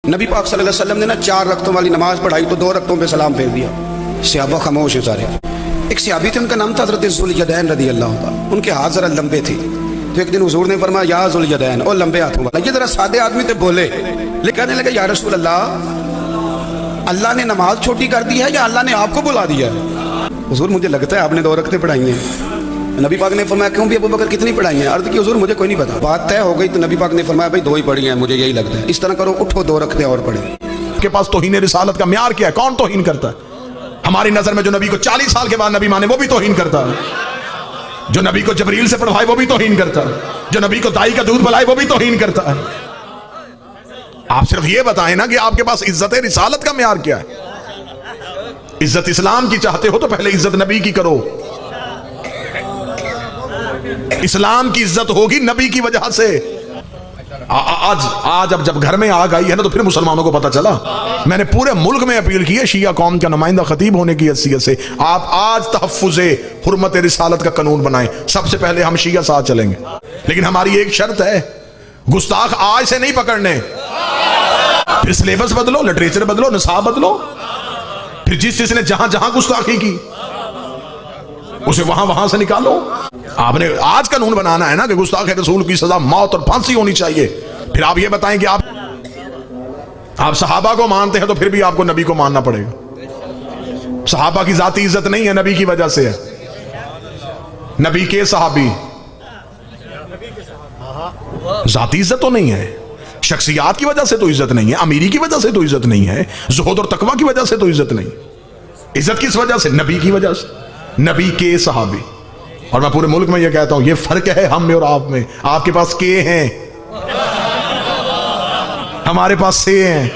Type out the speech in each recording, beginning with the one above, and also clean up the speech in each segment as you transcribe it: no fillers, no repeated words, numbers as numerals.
नबी पाक सल्लल्लाहु अलैहि वसल्लम ने ना 4 रकतों वाली नमाज पढ़ाई तो 2 रकतों पे सलाम फेर दिया। सहाबा खामोश है सारे। एक सहाबी थे, उनका नाम था हज़रत ज़ुल्यदैन रज़ी अल्लाह ताला। उनके हाथ जरा लंबे थे, तो एक दिन हुजूर ने फरमाया या ज़ुल्यदैन, और लंबे हाथों वाला। ये जरा सादे आदमी थे, बोले, लेकिन कहने लगे या रसूल अल्लाह, अल्लाह ने नमाज छोटी कर दी है या अल्लाह ने आपको बुला दिया है? हुजूर मुझे लगता है आपने 2 रकतें पढ़ाई हैं। नबी पाक ने फरमाया क्यों भी अबू बकर कितनी पढ़ाई हैं? अर्ज़ की हुजूर मुझे कोई नहीं पता। बात तय हो गई तो नबी पाक ने फरमाया भाई 2 ही पढ़ी हैं, मुझे यही लगता है। इस तरह करो, उठो 2 रकतें और पढ़े। के पास तौहीन रिसालत का म्यार क्या है? कौन तौहीन करता है? हमारी नजर में जो नबी को 40 साल के बाद नबी माने वो भी तौहीन करता है, जो नबी को जबरील से पढ़वाए वो भी तौहीन करता है, जो नबी को दाई का दूध पिलाए वो भी तौहीन करता है। आप सिर्फ ये बताएं ना कि आपके पास इज्जत रिसालत का म्यार क्या है। इज्जत इस्लाम की चाहते हो तो पहले इज्जत नबी की करो। इस्लाम की इज्जत होगी नबी की वजह से। आज अब जब घर में आग आई है ना तो फिर मुसलमानों को पता चला। मैंने पूरे मुल्क में अपील की है शिया कौम का नुमाइंदा खतीब होने की हैसियत से, आप आज तहफ्फुज़े हुर्मत रिसालत का कानून बनाएं। सबसे पहले हम शिया साथ चलेंगे, लेकिन हमारी एक शर्त है, गुस्ताख आज से नहीं पकड़ने। फिर सिलेबस बदलो, लिटरेचर बदलो, निसाब बदलो। फिर जिसने जहां जहां गुस्ताखी की उसे वहां से निकालो। आपने आज कानून बनाना है ना कि गुस्ताख रसूल की सजा मौत और फांसी होनी चाहिए। फिर आप ये बताएं कि आप सहाबा को मानते हैं तो फिर भी आपको नबी को मानना पड़ेगा। सहाबा की जाती इज्जत नहीं है, नबी की वजह से है। नबी के सहाबी जाती इज्जत तो नहीं है, शख्सियात की वजह से तो इज्जत नहीं है, अमीरी की वजह से तो इज्जत नहीं है, ज़ुहद और तकवा की वजह से तो इज्जत नहीं। इज्जत किस वजह से? नबी की वजह से, नबी के सहाबी। और मैं पूरे मुल्क में ये कहता हूं, ये फर्क है हम में और आप में। आपके पास के हैं, हमारे पास से हैं।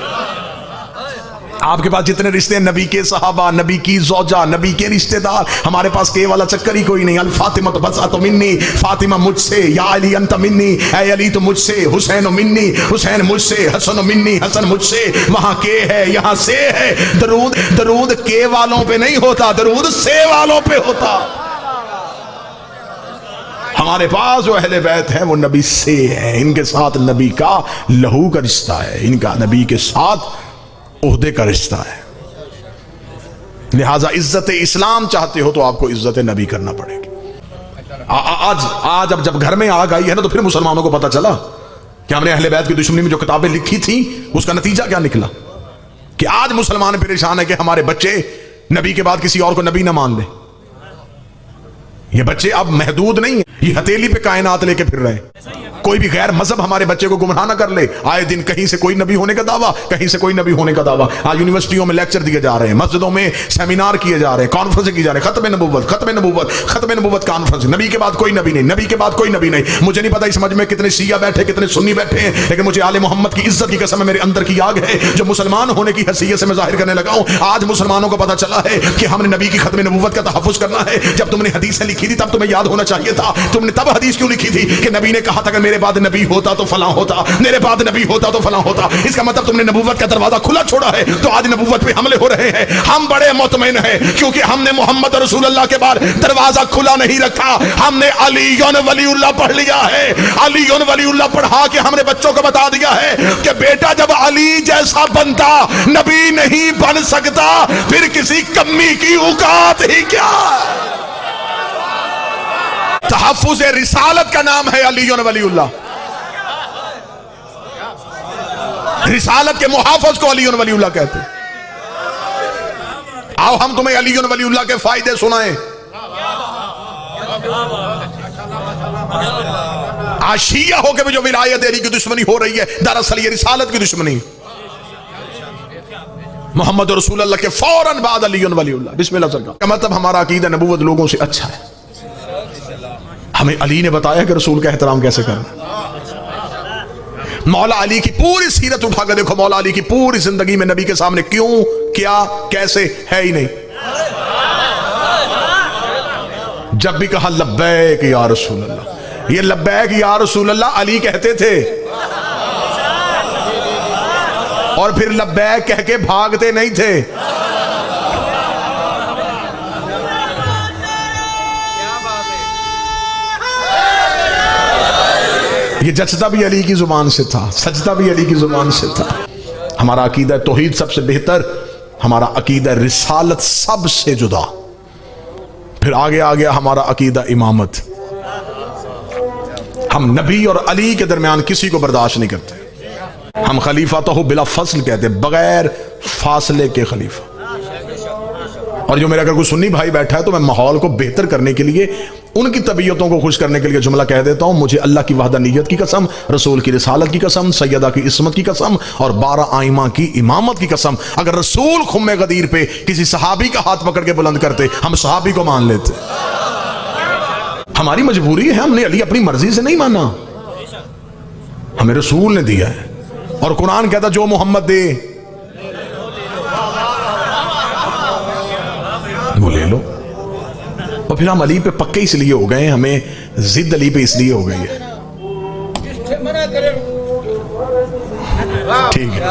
आपके पास जितने रिश्ते हैं नबी के सहाबा, नबी की ज़ौजा, नबी के रिश्तेदार, हमारे पास के वाला चक्कर ही कोई नहीं। अल फातिमा तो बस तो मिन्नी, फातिमा मुझसे, या अली अंत मिन्नी, ऐ अली तो मुझसे, हुसैन मिन्नी, हुसैन मुझसे, हसन मिन्नी, हसन मुझसे। वहां के है, यहां से है। दरूद के वालों पे नहीं होता, दरूद से वालों पे होता। हमारे पास जो अहले बैत है वो नबी से है, इनके साथ नबी का लहू का रिश्ता है, इनका नबी के साथ ओहदे का रिश्ता है। लिहाजा इज्जत इस्लाम चाहते हो तो आपको इज्जत नबी करना पड़ेगी। आज अब जब घर में आग आई है ना तो फिर मुसलमानों को पता चला कि हमने अहले बैत की दुश्मनी में जो किताबें लिखी थी उसका नतीजा क्या निकला, कि आज मुसलमान परेशान है कि हमारे बच्चे नबी के बाद किसी और को नबी ना मान ले। ये बच्चे अब महदूद नहीं है, ये हथेली पे कायनात लेके फिर रहे हैं। कोई भी गैर मजहब हमारे बच्चे को गुमराह ना कर ले। आए दिन कहीं से कोई नबी होने का दावा, कहीं से कोई नबी होने का दावा। आज यूनिवर्सिटियों में लेक्चर दिए जा रहे हैं, मस्जिदों में सेमिनार किए जा रहे हैं, कॉन्फ्रेंस किए जा रहे हैं, खत्म नबूवत कॉन्फ्रेंस। नबी के बाद कोई नबी नहीं, नबी के बाद कोई नबी नहीं। मुझे नहीं पता इस समझ में कितने शिया बैठे, कितने सुन्नी बैठे हैं, लेकिन मुझे आले मोहम्मद की इज्जत की कसम है, मेरे अंदर की आग है जो मुसलमान होने की हैसियत से मैं जाहिर करने लगा हूं। आज मुसलमानों को पता चला है कि हमने नबी की खत्म नबूवत का तहफ्फुज़ करना है। जब तुमने हदीसें लिखी थी तब तुम्हें याद होना चाहिए था। तुमने तब हदीस क्यों लिखी थी कि नबी ने कहा था कि मेरे बाद नबी होता तो फलां होता, मेरे बाद नबी होता तो फलां होता। इसका मतलब तुमने नबूवत का दरवाजा खुला छोड़ा है, तो आज नबूवत पे हमले हो रहे हैं। हम बड़े मुतमईन हैं क्योंकि हमने मोहम्मद रसूलुल्लाह के बाद दरवाजा खुला नहीं रखा। हमने अलीयुन वलीउल्लाह पढ़ लिया है। अलीयुन वलीउल्लाह पढ़ा के हमने बच्चों को बता दिया है कि बेटा जब अली जैसा बनता नबी नहीं बन सकता, फिर किसी कम्मी की औकात ही क्या। तहफ्फुज़ रिसालत का नाम है अलीयुन वलीउल्लाह। रिसालत के मुहाफ़िज़ को अलीयुन वलीउल्लाह कहते हैं। आओ हम तुम्हें अलीयुन वलीउल्लाह के फायदे सुनाएं। आज शिया होकर भी जो विलायत अली की दुश्मनी हो रही है, दरअसल ये रिसालत की दुश्मनी। मोहम्मद रसूलुल्लाह के फौरन बाद अलीयुन वलीउल्लाह। बिस्मिल्लाह सरकार का मतलब हमारा अकीदा नबूवत लोगों से अच्छा है। हमें अली ने बताया कि रसूल का एहतराम कैसे करना। मौला अली की पूरी सीरत उठा कर देखो, मौला अली की पूरी जिंदगी में नबी के सामने क्यों, क्या, कैसे है ही नहीं। जब भी कहा लब्बैक या रसूल अल्लाह, ये लब्बैक या रसूल अल्लाह अली कहते थे और फिर लब्बैक कह के भागते नहीं थे। ये जचता भी अली की जुबान से था, सजदा भी अली की जुबान से था। हमारा अकीदा तौहीद सबसे बेहतर, हमारा अकीदा रिसालत सबसे जुदा, फिर आगे आ गया हमारा अकीदा इमामत। हम नबी और अली के दरमियान किसी को बर्दाश्त नहीं करते। हम खलीफा तो हो बिला फसल कहते, बगैर फासले के खलीफा। और जो मेरे अगर कोई सुन्नी भाई बैठा है तो मैं माहौल को बेहतर करने के लिए, उनकी तबीयतों को खुश करने के लिए जुमला कह देता हूं, मुझे अल्लाह की वहदानियत की कसम, रसूल की रिसालत की कसम, सैयदा की इस्मत की कसम और 12 आइमा की इमामत की कसम, अगर रसूल खुम्मे गदीर पे किसी सहाबी का हाथ पकड़ के बुलंद करते, हम सहाबी को मान लेते। हमारी मजबूरी है, हमने अली अपनी मर्जी से नहीं माना, हमें रसूल ने दिया है। और कुरान कहता जो मोहम्मद दे वो ले लो। और फिर हम अली पे पक्के इसलिए हो गए, हमें जिद अली पे इसलिए हो गई है। ठीक है,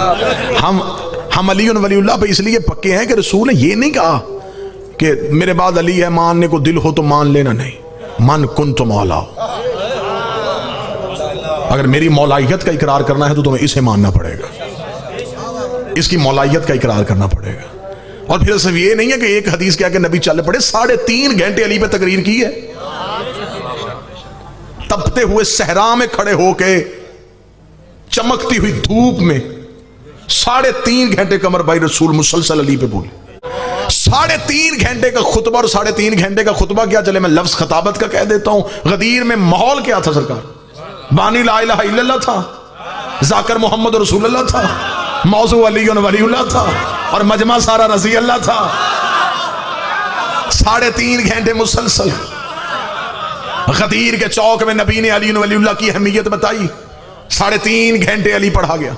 हम अली और वलीउल्लाह पे इसलिए पक्के हैं कि रसूल ने ये नहीं कहा कि मेरे बाद अली है, मानने को दिल हो तो मान लेना, नहीं, मन कुन तो मौला हो। अगर मेरी मौलाइयत का इकरार करना है तो तुम्हें इसे मानना पड़ेगा, इसकी मौलाइयत का इकरार करना पड़ेगा। और फिर सिर्फ ये नहीं है कि एक हदीस क्या कि नबी चल पड़े, 3.5 घंटे अली पे तकरीर की है, तपते हुए सहरा में खड़े होके चमकती हुई धूप में 3.5 घंटे कमर भाई रसूल मुसलसल अली पे बोले। 3.5 घंटे का खुतबा, और 3.5 घंटे का खुतबा क्या, चले मैं लफ्ज खताबत का कह देता हूं। गदीर में माहौल क्या था सरकार, बानी ला इलाहा इल्लल्लाह था, जाकर मोहम्मद रसूलुल्लाह था, मौजू अली और वलीउल्लाह था, और मजमा सारा रजी अल्लाह था। 3.5 घंटे मुसलसल गदीर के चौक में नबी ने अली और वलीउल्लाह की अहमियत बताई, 3.5 घंटे अली पढ़ा गया।